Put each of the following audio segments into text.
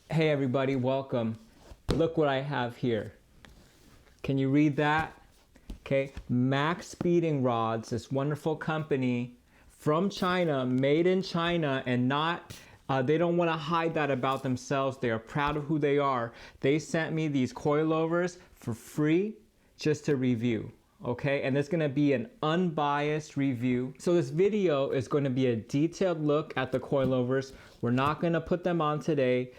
Hey everybody, welcome. Look what I have here. Can you read that? Okay, Maxpeedingrods, this wonderful company from China, made in China, and they don't want to hide that about themselves. They are proud of who they are. They sent me these coilovers for free just to review. Okay, and it's gonna be an unbiased review. So this video is going to be a detailed look at the coilovers. We're not gonna put them on today.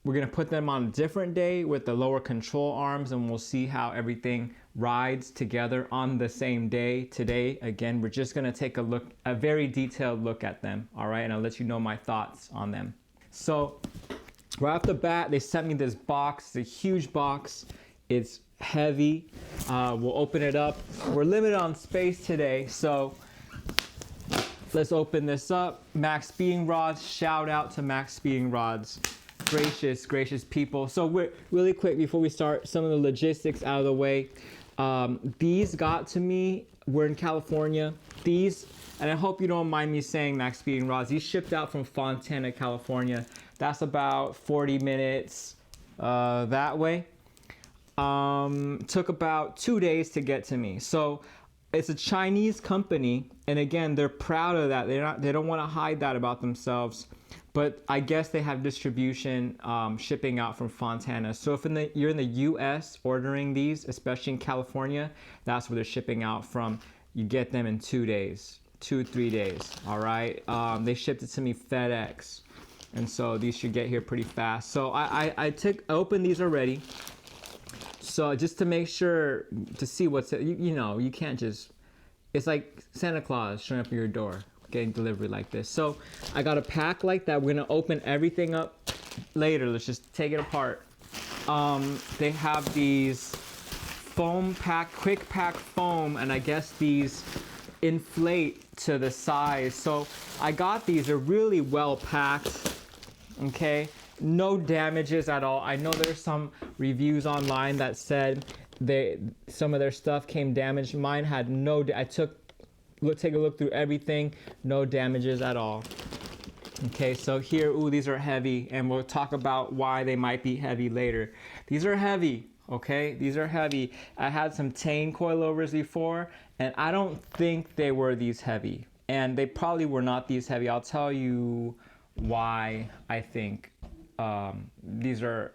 We're gonna put them on a different day with the lower control arms, and we'll see how everything rides together on the same day. Today, again, we're just gonna take a very detailed look at them, all right? And I'll let you know my thoughts on them. So right off the bat, they sent me this box. It's a huge box. It's heavy. We'll open it up. We're limited on space today, so let's open this up. Maxpeedingrods, shout out to Maxpeedingrods. Gracious people. So really quick before we start, some of the logistics out of the way. These got to me, we're in California. These, and I hope you don't mind me saying Maxpeedingrods, these shipped out from Fontana, California. That's about 40 minutes that way. Took about 2 days to get to me. So it's a Chinese company, and again, they're proud of that. They don't want to hide that about themselves. But I guess they have distribution shipping out from Fontana. So if you're in the US ordering these, especially in California, that's where they're shipping out from. You get them in 2 days, 2-3 days, all right? They shipped it to me FedEx. And so these should get here pretty fast. So I opened these already. So just to make sure, to see what's, you know, you can't just, it's like Santa Claus showing up at your door, getting delivery like this. So I got a pack like that. We're gonna open everything up later. Let's just take it apart. They have these foam pack, quick pack foam, and I guess these inflate to the size. So I got these, they're really well packed, okay? No damages at all. I know there's some reviews online that said some of their stuff came damaged. Mine had no, take a look through everything, no damages at all. Okay, so here, ooh, these are heavy, and we'll talk about why they might be heavy later. These are heavy, okay? These are heavy. I had some Tane coilovers before, and I don't think they were these heavy. And they probably were not these heavy. I'll tell you why I think these are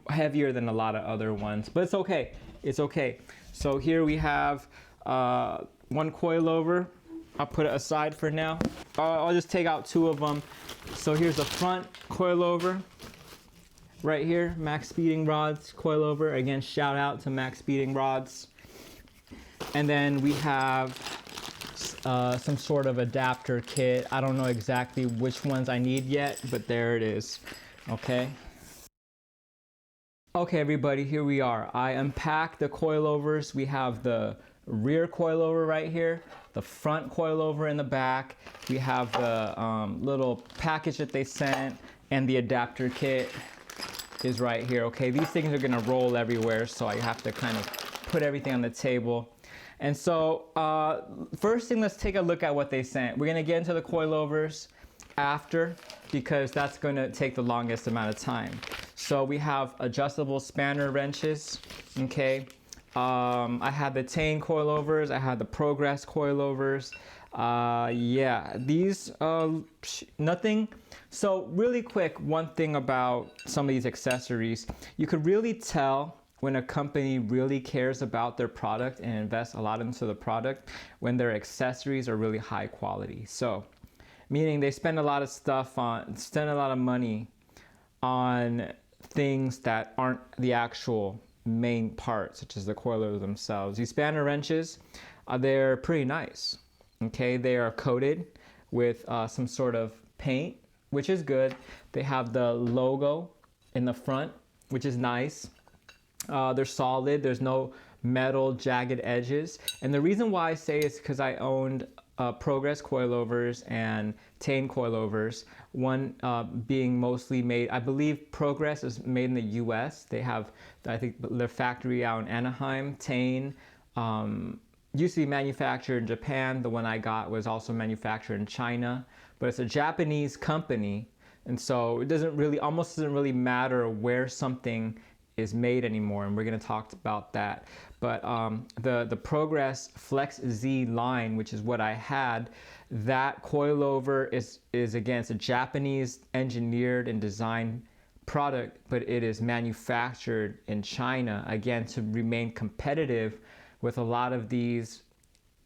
heavier than a lot of other ones, but it's okay. It's okay. So here we have one coilover. I'll put it aside for now. I'll just take out 2 of them. So here's the front coilover right here, Maxpeedingrods coilover. Again, shout out to Maxpeedingrods. And then we have some sort of adapter kit. I don't know exactly which ones I need yet, but there it is. Okay. Okay, everybody, here we are. I unpacked the coilovers. We have the rear coilover right here, the front coilover in the back. We have the little package that they sent, and the adapter kit is right here. Okay, these things are gonna roll everywhere, so I have to kind of put everything on the table. And so first thing, let's take a look at what they sent. We're gonna get into the coilovers after, because that's gonna take the longest amount of time. So we have adjustable spanner wrenches, okay? I had the Tane coilovers, I had the Progress coilovers. Yeah, these, nothing. So really quick, one thing about some of these accessories, you could really tell when a company really cares about their product and invests a lot into the product when their accessories are really high quality. So, meaning they spend a lot of money on things that aren't the actual main part, such as the coilovers themselves. These spanner wrenches, they're pretty nice. Okay, they are coated with some sort of paint, which is good. They have the logo in the front, which is nice. They're solid. There's no metal jagged edges. And the reason why I say is because I owned Progress coilovers and Tane coilovers. One being mostly made, I believe Progress is made in the US. They have, I think, their factory out in Anaheim. Tane used to be manufactured in Japan. The one I got was also manufactured in China, but it's a Japanese company. And so it almost doesn't really matter where something is made anymore, and we're going to talk about that. But the Progress Flex Z line, which is what I had, that coilover is again, it's a Japanese engineered and designed product, but it is manufactured in China, again, to remain competitive with a lot of these.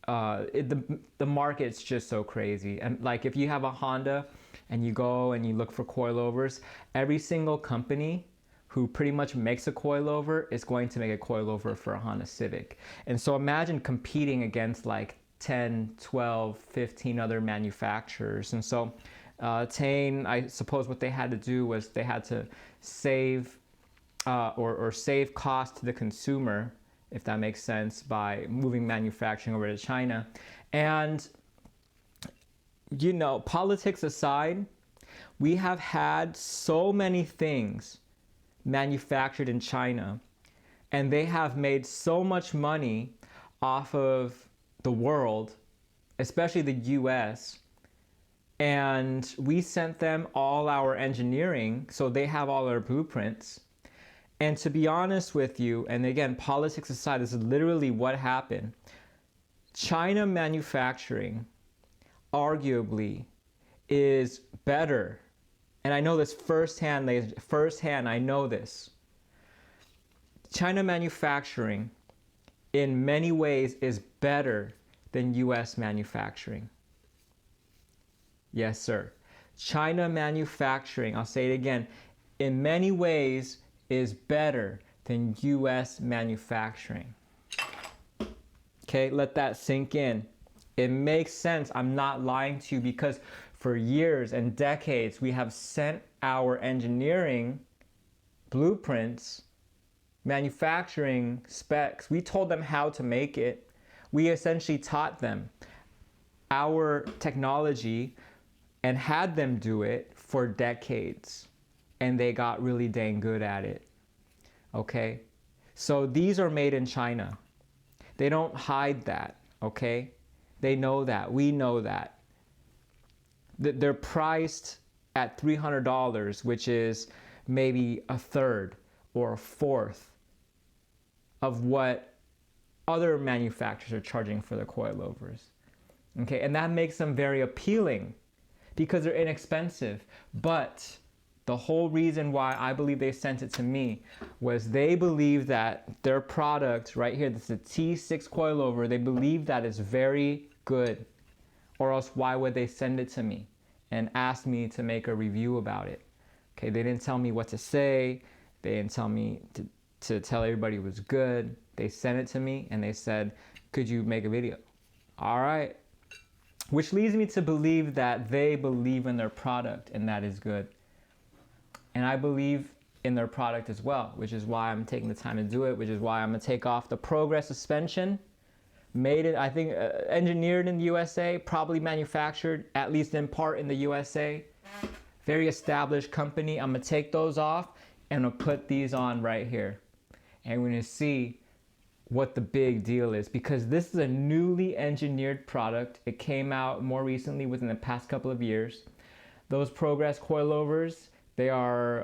The market's just so crazy. And like if you have a Honda and you go and you look for coilovers, every single company who pretty much makes a coilover is going to make a coilover for a Honda Civic. And so imagine competing against like 10, 12, 15 other manufacturers. And so Tane, I suppose what they had to do was they had to save or save cost to the consumer, if that makes sense, by moving manufacturing over to China. And, you know, politics aside, we have had so many things manufactured in China, and they have made so much money off of the world, especially the US. And we sent them all our engineering, so they have all our blueprints. And to be honest with you, and again, politics aside, this is literally what happened. China manufacturing arguably is better. And I know this firsthand, I know this. China manufacturing in many ways is better than US manufacturing. Yes, sir. China manufacturing, I'll say it again, in many ways is better than US manufacturing. Okay, let that sink in. It makes sense. I'm not lying to you, because for years and decades, we have sent our engineering blueprints, manufacturing specs. We told them how to make it. We essentially taught them our technology and had them do it for decades. And they got really dang good at it. Okay? So these are made in China. They don't hide that. Okay? They know that. We know that. They're priced at $300, which is maybe a third or a fourth of what other manufacturers are charging for their coilovers. Okay, and that makes them very appealing because they're inexpensive. But the whole reason why I believe they sent it to me was they believe that their product right here, this is a T6 coilover, they believe that is very good. Or else why would they send it to me and ask me to make a review about it? Okay, they didn't tell me what to say. They didn't tell me to tell everybody it was good. They sent it to me and they said, could you make a video? All right. Which leads me to believe that they believe in their product and that is good. And I believe in their product as well, which is why I'm taking the time to do it, which is why I'm gonna take off the Progress Suspension. Made it, I think, engineered in the USA, probably manufactured, at least in part, in the USA. Very established company. I'm gonna take those off and I'm gonna put these on right here. And we're gonna see what the big deal is, because this is a newly engineered product. It came out more recently, within the past couple of years. Those Progress coilovers, they are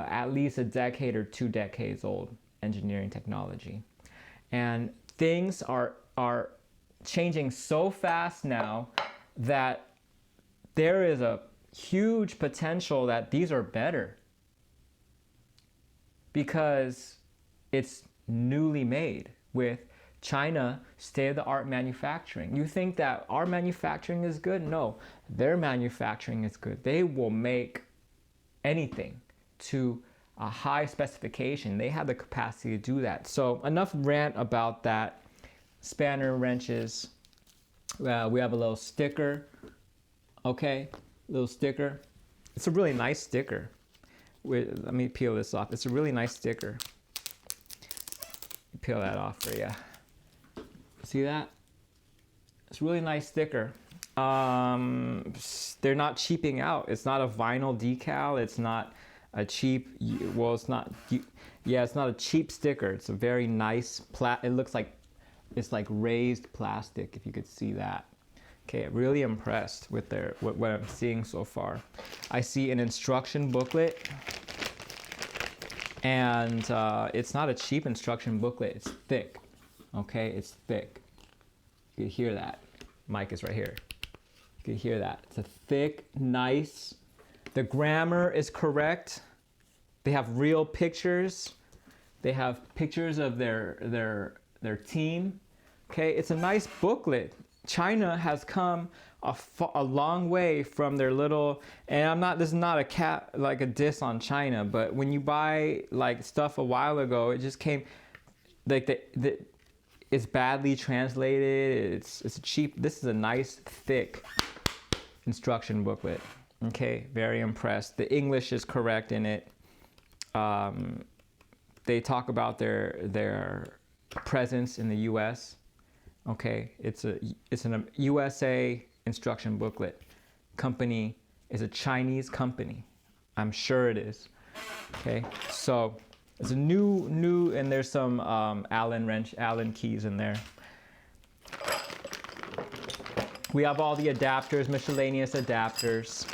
at least a decade or 2 decades old engineering technology. And things are changing so fast now that there is a huge potential that these are better because it's newly made with China state-of-the-art manufacturing. You think that our manufacturing is good? No, their manufacturing is good. They will make anything to a high specification. They have the capacity to do that. So enough rant about that. Spanner wrenches. We have a little sticker. Okay, little sticker. It's a really nice sticker. Let me peel this off. It's a really nice sticker. Peel that off for you. See that? It's a really nice sticker. They're not cheaping out. It's not a vinyl decal. It's not a cheap, well, it's not, yeah, it's not a cheap sticker. It's a very nice, it looks like, it's like raised plastic, if you could see that. Okay, really impressed with what I'm seeing so far. I see an instruction booklet, and it's not a cheap instruction booklet. It's thick. Okay, it's thick. You can hear that. Mic is right here. You can hear that. It's a thick, nice. The grammar is correct. They have real pictures. They have pictures of their team. Okay, it's a nice booklet. China has come a long way from their little, and this is not a diss on China, but when you buy like stuff a while ago, it just came like it's badly translated. It's cheap. This is a nice thick instruction booklet. Okay, very impressed. The English is correct in it. They talk about their presence in the U.S. Okay, it's a USA instruction booklet. Company is a Chinese company. I'm sure it is. Okay, so it's a new, and there's some Allen keys in there. We have all the adapters, miscellaneous adapters.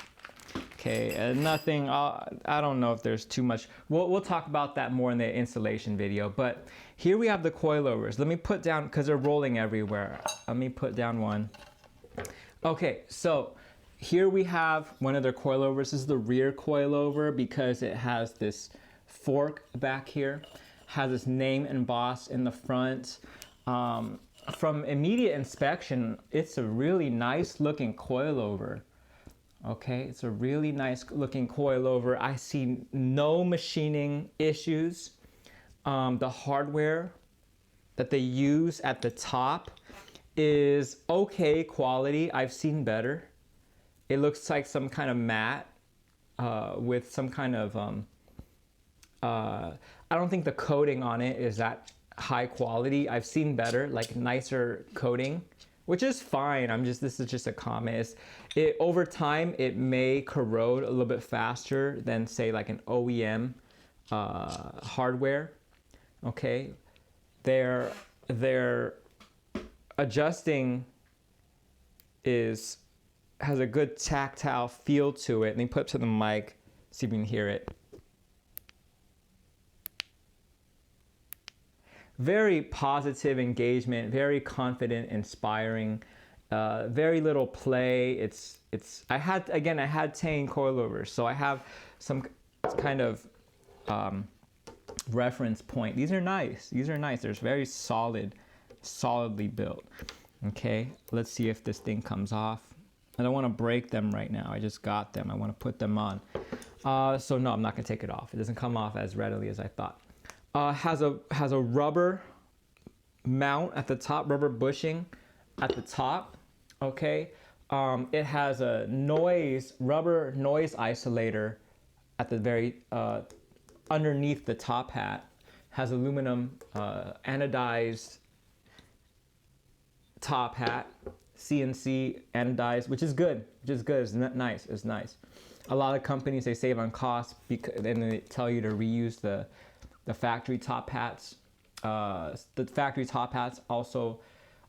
Okay, nothing. I don't know if there's too much. We'll talk about that more in the installation video. But here we have the coilovers. Let me put down, because they're rolling everywhere. Let me put down one. Okay, so here we have one of their coilovers. This is the rear coilover because it has this fork back here, has this name embossed in the front. From immediate inspection, it's a really nice looking coilover. Okay, it's a really nice looking coilover. I see no machining issues. The hardware that they use at the top is okay quality. I've seen better. It looks like some kind of matte with some kind of, I don't think the coating on it is that high quality. I've seen better, like nicer coating, which is fine. This is just a comment. Over time, it may corrode a little bit faster than say like an OEM hardware. Okay, their adjusting has a good tactile feel to it. Let me put it to the mic, see if you can hear it. Very positive engagement, very confident, inspiring, very little play. I had 10 coilovers, so I have some kind of reference point. These are nice. They're very solidly built. Okay, let's see if this thing comes off. I don't want to break them right now. I just got them. I want to put them on. So no, I'm not gonna take it off. It doesn't come off as readily as I thought. Has a rubber mount at the top, rubber bushing at the top. Okay, it has a rubber noise isolator at the very underneath the top hat. Has aluminum anodized top hat, CNC anodized, which is good. It's nice. It's nice. A lot of companies, they save on cost because then they tell you to reuse the factory top hats. The factory top hats also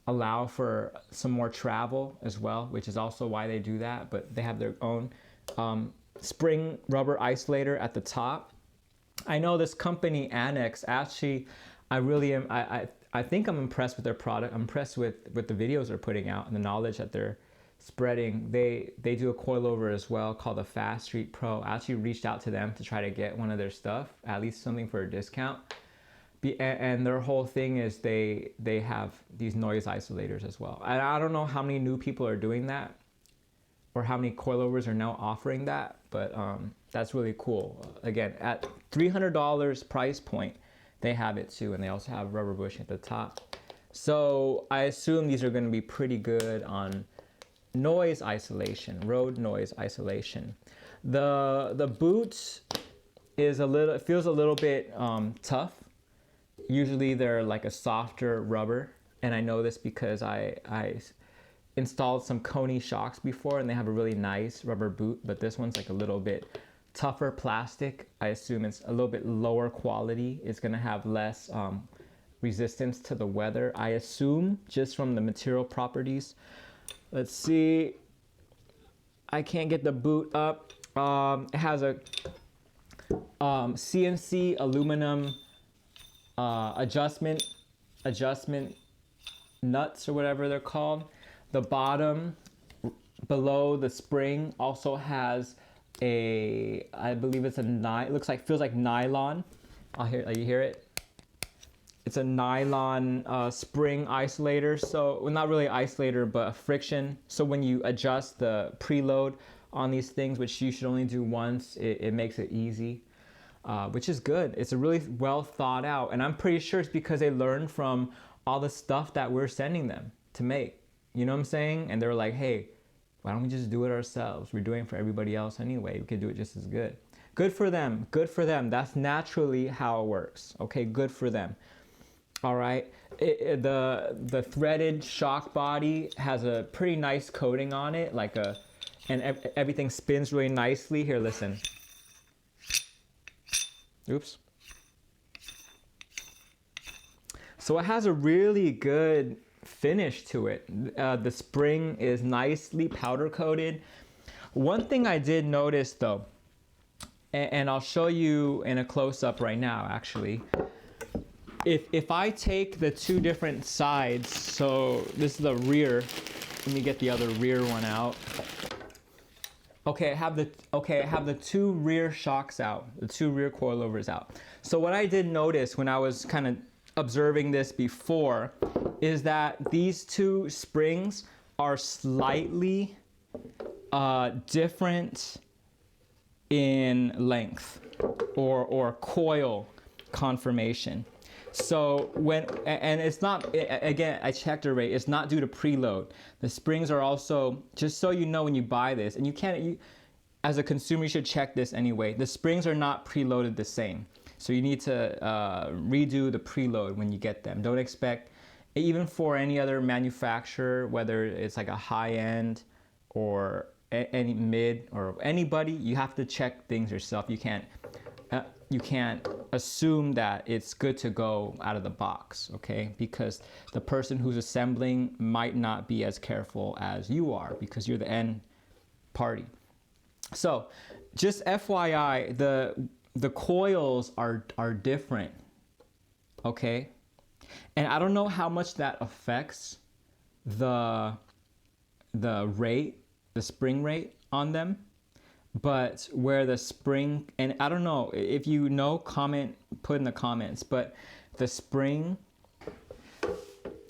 allow for some more travel as well, which is also why they do that. But they have their own spring rubber isolator at the top. I know this company Annex, actually, I think I'm impressed with their product. I'm impressed with the videos they're putting out and the knowledge that they're spreading. They do a coilover as well called the Fast Street Pro. I actually reached out to them to try to get one of their stuff, at least something for a discount. And their whole thing is they have these noise isolators as well. And I don't know how many new people are doing that or how many coilovers are now offering that, but that's really cool. Again, at $300 price point, they have it too, and they also have rubber bushing at the top. So I assume these are going to be pretty good on noise isolation, road noise isolation. The boot feels a little bit tough. Usually they're like a softer rubber, and I know this because I installed some Coney shocks before, and they have a really nice rubber boot, but this one's like a little bit tougher plastic. I assume it's a little bit lower quality. It's gonna have less resistance to the weather, I assume, just from the material properties. Let's see. I can't get the boot up. It has a CNC aluminum adjustment nuts or whatever they're called. The bottom below the spring also has a, I believe it's a it feels like nylon. You hear it? It's a nylon spring isolator. So, well, not really isolator, but a friction. So when you adjust the preload on these things, which you should only do once, it makes it easy, which is good. It's a really well thought out. And I'm pretty sure it's because they learned from all the stuff that we're sending them to make. You know what I'm saying? And they're like, hey, why don't we just do it ourselves? We're doing it for everybody else anyway. We could do it just as good. Good for them. Good for them. That's naturally how it works. Okay, good for them. All right. The threaded shock body has a pretty nice coating on it, and everything spins really nicely. Here, listen. Oops. So it has a really good finish to it. The spring is nicely powder coated. One thing I did notice though, and I'll show you in a close-up right now actually. If I take the two different sides, so this is the rear, let me get the other rear one out. Okay, I have the two rear shocks out, the two rear coilovers out. So what I did notice when I was kind of observing this before is that these two springs are slightly different in length or coil conformation. So and it's not, again, I checked the rate, it's not due to preload. The springs are also, just so you know when you buy this, and as a consumer, you should check this anyway. The springs are not preloaded the same. So you need to redo the preload when you get them. Don't expect, even for any other manufacturer, whether it's like a high end or any mid or anybody, you have to check things yourself. You can't assume that it's good to go out of the box, okay? Because the person who's assembling might not be as careful as you are because you're the end party. So just FYI, the coils are different, okay? And I don't know how much that affects the rate, the spring rate on them. But where the spring, and I don't know, if you know, put in the comments, but the spring,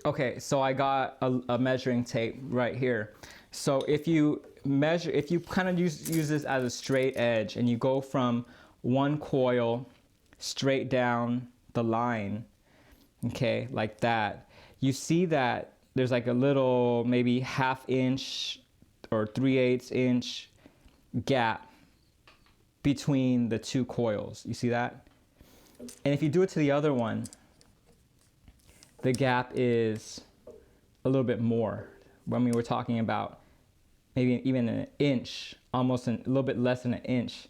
okay, so I got a measuring tape right here. So if you kind of use this as a straight edge and you go from one coil straight down the line, okay, like that, you see that there's like a little maybe 1/2 inch or 3/8 inch gap between the two coils. You see that? And if you do it to the other one, the gap is a little bit more. When we were talking about maybe even an inch, almost a little bit less than an inch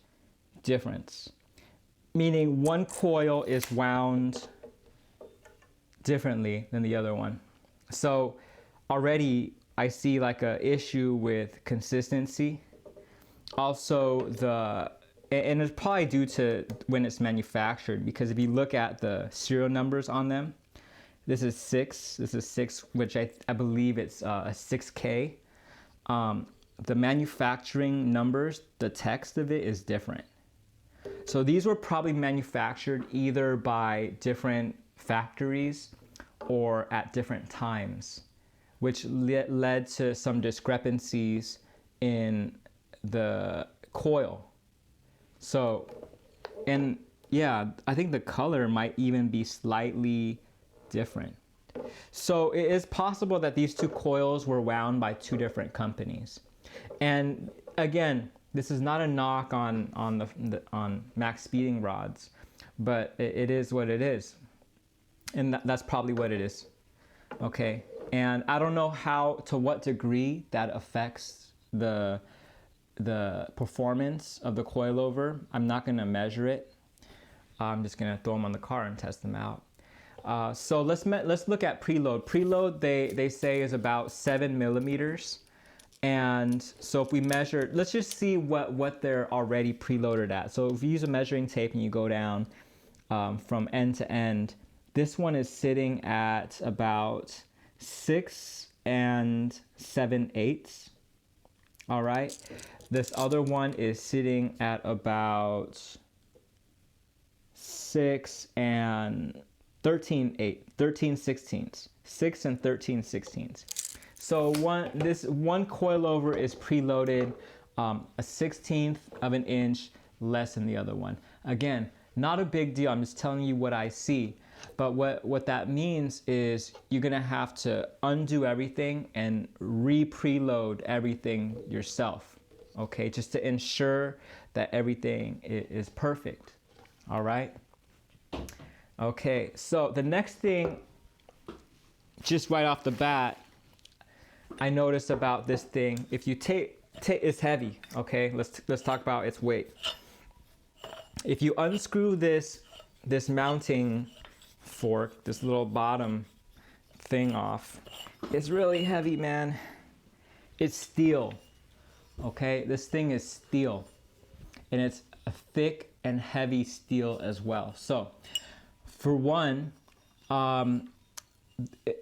difference. Meaning one coil is wound differently than the other one. So already I see like a issue with consistency. Also and it's probably due to when it's manufactured, because if you look at the serial numbers on them, this is 6, which I believe it's a 6K. The manufacturing numbers, the text of it is different. So these were probably manufactured either by different factories or at different times, which led to some discrepancies in the coil. So, and yeah, I think the color might even be slightly different. So it is possible that these two coils were wound by two different companies. And again, this is not a knock on Maxpeedingrods, but it is what it is. And that's probably what it is. Okay. And I don't know to what degree that affects the performance of the coilover. I'm not going to measure it. I'm just going to throw them on the car and test them out. So let's look at preload. Preload, they say, is about 7 millimeters. And so if we measure, let's just see what they're already preloaded at. So if you use a measuring tape and you go down from end to end, this one is sitting at about 6 7/8. All right. This other one is sitting at about 6 13/16. 6 13/16. So this one coilover is preloaded a 1/16 of an inch less than the other one. Again, not a big deal. I'm just telling you what I see. But what that means is you're gonna have to undo everything and re-preload everything yourself. Okay, just to ensure that everything is perfect. All right. Okay, so the next thing, just right off the bat, I noticed about this thing, if you take it's heavy. Okay, let's talk about its weight. If you unscrew this mounting fork, this little bottom thing off, it's really heavy, man. It's steel. Okay, this thing is steel, and it's a thick and heavy steel as well. So for one, a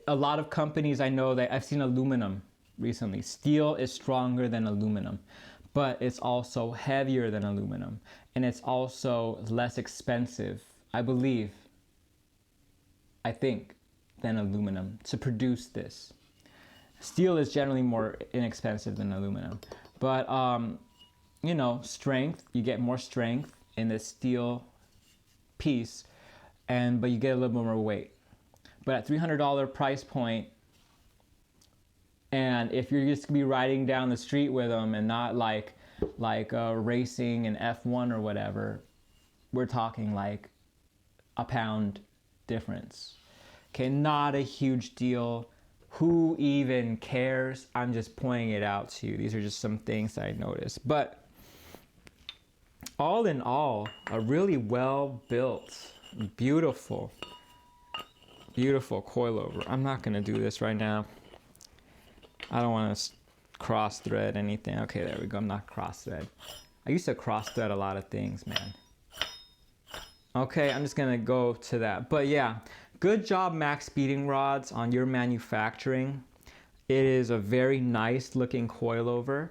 lot of companies I know that I've seen aluminum recently. Steel is stronger than aluminum, but it's also heavier than aluminum, and it's also less expensive, I think, than aluminum to produce this. Steel is generally more inexpensive than aluminum, but you know, strength, you get more strength in this steel piece, but you get a little bit more weight. But at $300 price point, and if you're just gonna be riding down the street with them and not like racing in F1 or whatever, we're talking like a pound difference. Okay, not a huge deal. Who even cares? I'm just pointing it out to you. These are just some things that I noticed. But all in all, a really well built, beautiful coilover. I'm not gonna do this right now. I don't want to cross thread anything. Okay, there we go. I'm not cross thread. I used to cross thread a lot of things, man. Okay, I'm just gonna go to that. But yeah, good job, Maxpeedingrods, on your manufacturing. It is a very nice looking coilover.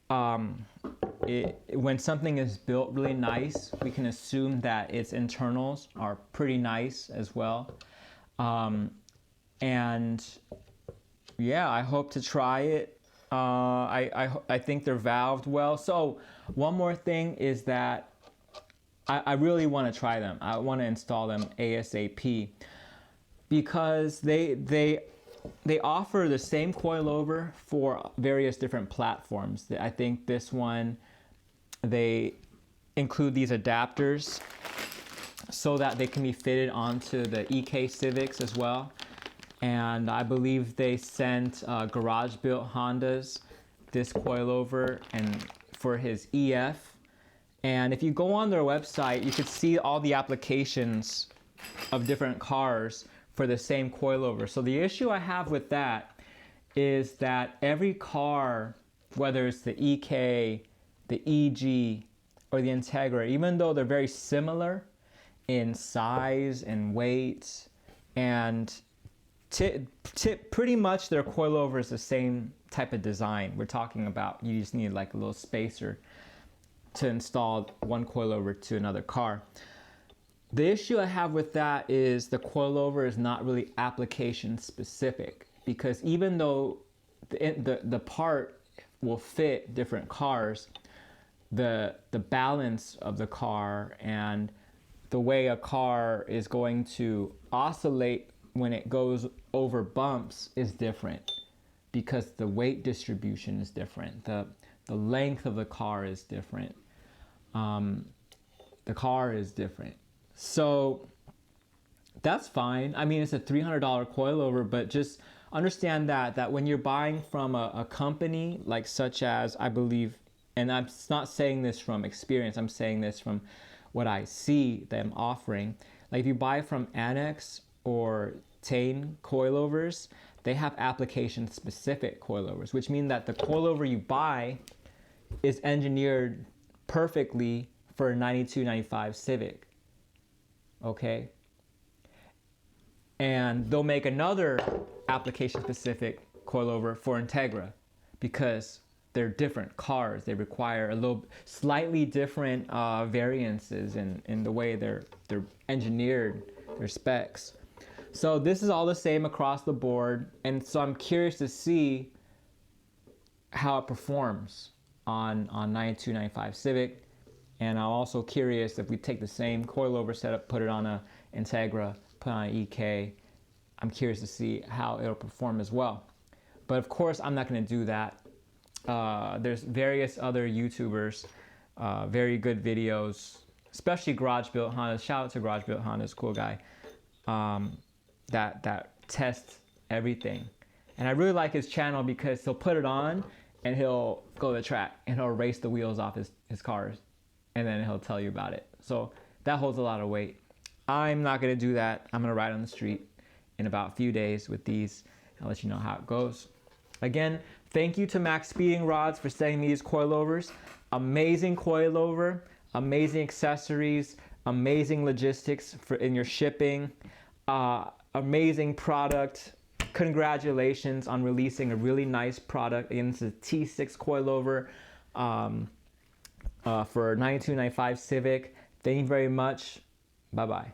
When something is built really nice, we can assume that its internals are pretty nice as well. And yeah, I hope to try it. I think they're valved well. So one more thing is that I really want to try them. I want to install them ASAP, because they offer the same coilover for various different platforms. I think this one, they include these adapters so that they can be fitted onto the EK Civics as well. And I believe they sent garage built Hondas this coilover and for his EF. And if you go on their website, you could see all the applications of different cars for the same coilover. So the issue I have with that is that every car, whether it's the EK, the EG, or the Integra, even though they're very similar in size and weight, and pretty much their coilover is the same type of design. We're talking about you just need like a little spacer to install one coilover to another car. The issue I have with that is the coilover is not really application specific, because even though the part will fit different cars, the balance of the car and the way a car is going to oscillate when it goes over bumps is different, because the weight distribution is different. The length of the car is different. The car is different. So that's fine. I mean, it's a $300 coilover, but just understand that when you're buying from a company like such as, I believe, and I'm not saying this from experience, I'm saying this from what I see them offering. Like if you buy from Annex or Tane coilovers, they have application-specific coilovers, which mean that the coilover you buy is engineered perfectly for a 92, 95 Civic, okay? And they'll make another application-specific coilover for Integra because they're different cars. They require a little slightly different variances in the way they're engineered, their specs. So this is all the same across the board, and so I'm curious to see how it performs on 92, 95 Civic. And I'm also curious if we take the same coilover setup, put it on a Integra, put on an EK, I'm curious to see how it'll perform as well. But of course, I'm not going to do that. There's various other YouTubers, very good videos, especially Garage Built Honda. Shout out to Garage Built Honda's cool guy, that tests everything. And I really like his channel because he'll put it on and he'll go to the track and he'll race the wheels off his cars, and then he'll tell you about it. So that holds a lot of weight. I'm not going to do that. I'm going to ride on the street in about a few days with these. I'll let you know how it goes. Again, thank you to Maxpeedingrods for sending me these coilovers. Amazing coilover, amazing accessories, amazing logistics in your shipping, amazing product. Congratulations on releasing a really nice product. Again, this is a T6 coilover for 92, 95 Civic. Thank you very much. Bye-bye.